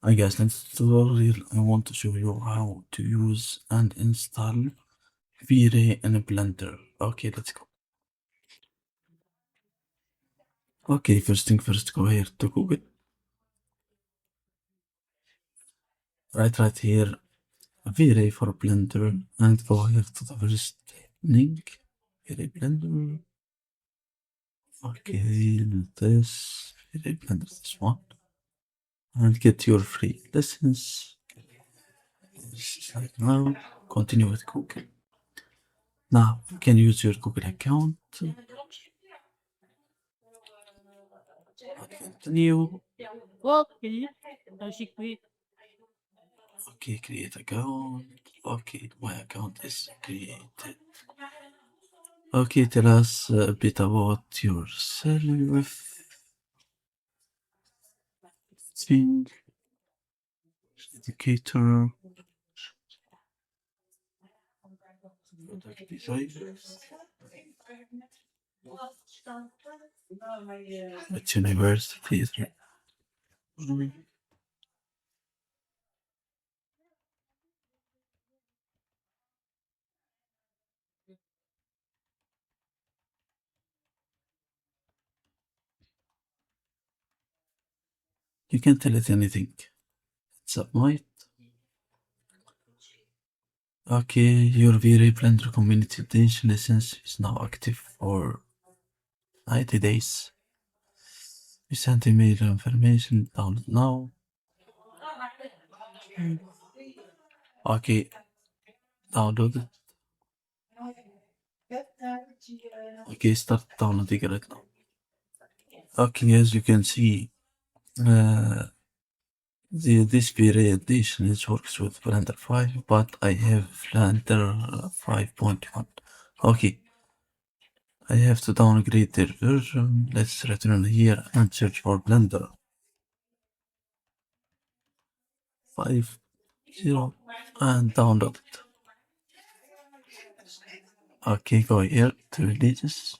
Hi guys, next tutorial I want to show you how to use and install VRay in a Blender. Okay, let's go. Okay, first thing first, go here to Google. Right here, VRay for Blender, and go here to the first link, VRay Blender. Okay, this VRay Blender, this one, and get your free lessons. Right now, continue with Google. Now you can use your Google account. Continue. Okay, create account. Okay, my account is created. Okay, tell us a bit about yourself. Think, educator, product designer. Which university is it? You can tell it anything. Submit. Okay, your VRay Blender community attention license is now active for 90 days. You send email information, download now. Okay, download it. Okay, start downloading it right now. Okay, as you can see, this VRay edition works with Blender 5, but I have Blender 5.1. Okay, I have to downgrade their version. Let's return here and search for Blender 5.0 and download it. Okay, go here to releases.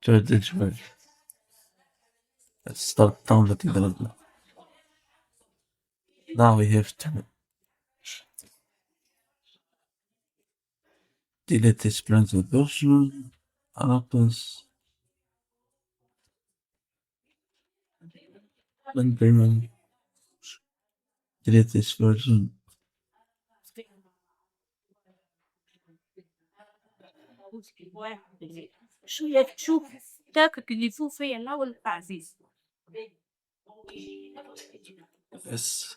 Third version. Let's start downloading the Blender. Now we have to delete this Blender version. Others. Blender. Delete this version. Yes.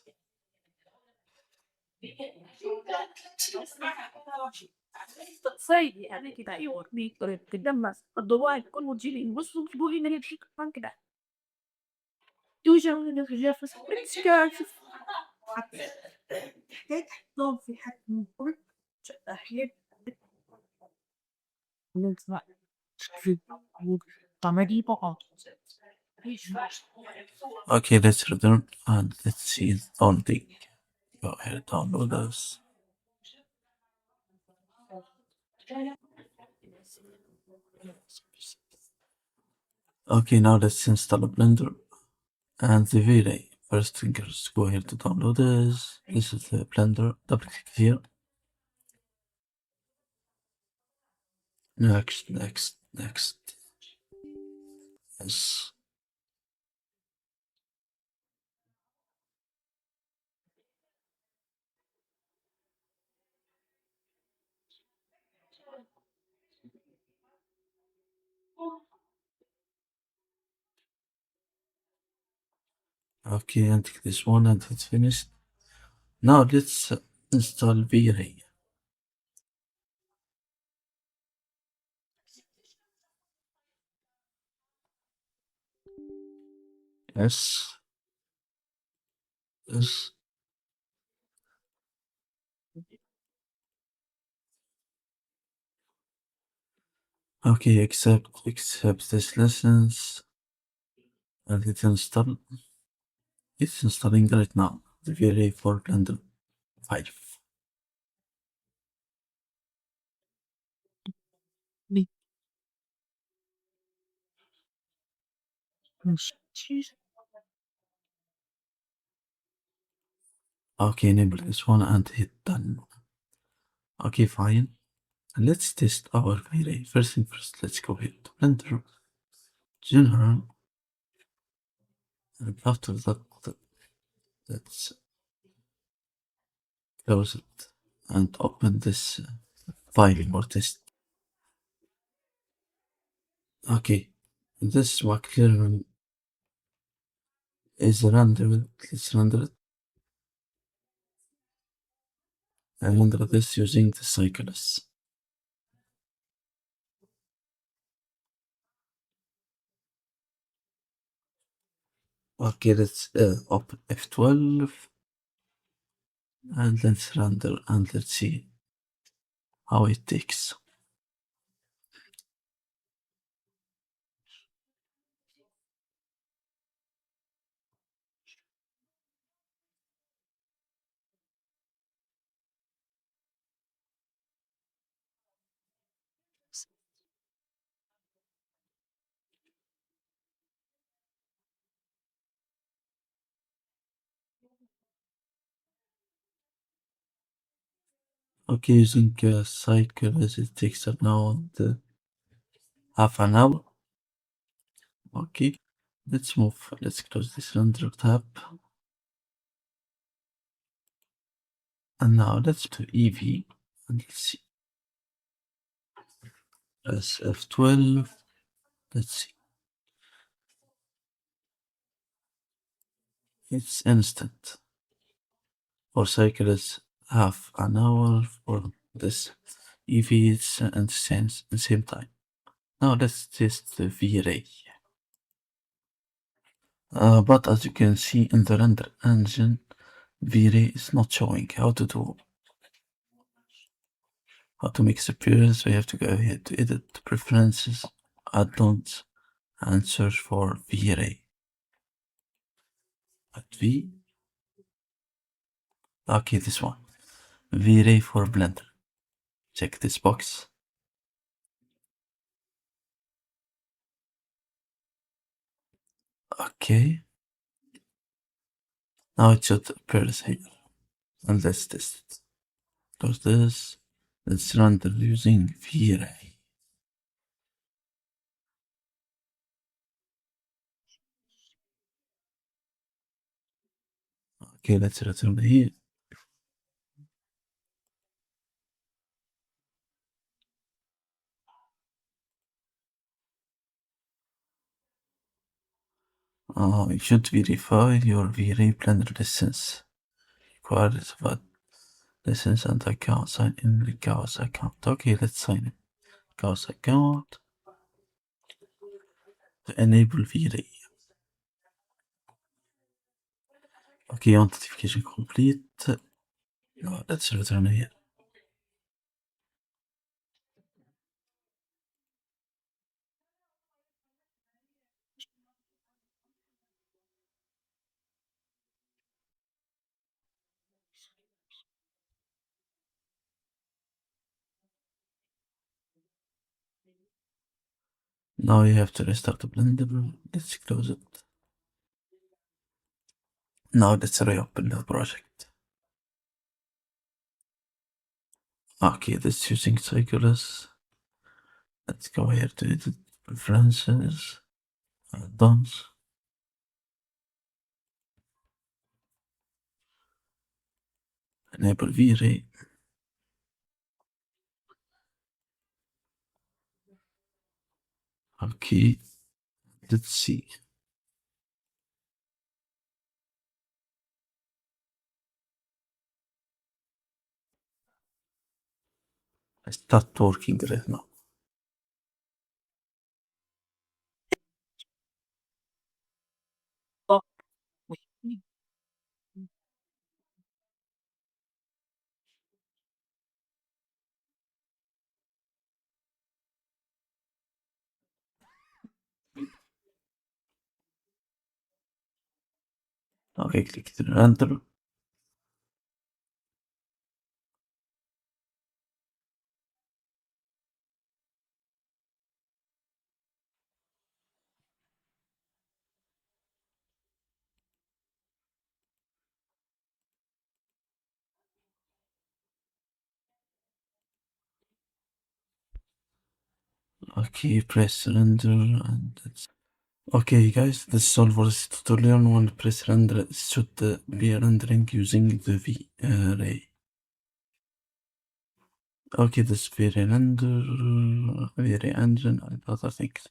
Okay, let's return and let's see on the go ahead download this. Okay, now let's install a Blender and the VRay. First thing is go here to download this. This is the Blender. Double click here. Next. Yes. Okay, and click this one and it's finished. Now let's install VRay. Yes. Yes. Okay, accept this lessons and hit install. It's installing right now. The VRay for Blender 5. Okay, enable this one and hit done. Okay, fine. Let's test our VRay. First thing first, let's go here to Blender, General, and after that, let's close it and open this file for test. Okay, this macro is rendered. Let's render it. I render this using the cycles. Okay, let's open F12 and let's render and let's see how it takes. Okay, using cycles, it takes around half an hour. Okay, let's move. Let's close this render tab. And now let's to EV and let's see. Press F12. Let's see. It's instant. For cycles, half an hour. For this EV, it's in the same time. Now let's test the VRay. But as you can see in the render engine, VRay is not showing how to do, how to make appearance. So you have to go ahead to edit preferences, add-ons, and search for VRay. At V. Okay, this one. VRay for Blender. Check this box. Okay. Now it should appear here. And let's test it. Close this. Let's render using VRay. Okay, let's return here. You should verify your VRay Blender license. Requires what license and account. Sign in the Chaos account. Okay, let's sign in. Chaos account to enable VRay. Okay, authentication complete. Let's return here. Now you have to restart the Blender. Let's close it. Now let's reopen the project. Okay, this using cycles. Let's go here to edit preferences, add-ons, enable VRay. Okay, let's see. I start working right now. Okay, click the render. Okay, press render and that's okay guys, that's all for this tutorial. When press render, it should be rendering using the VRay. Okay, this VRay render, VRay engine and other things.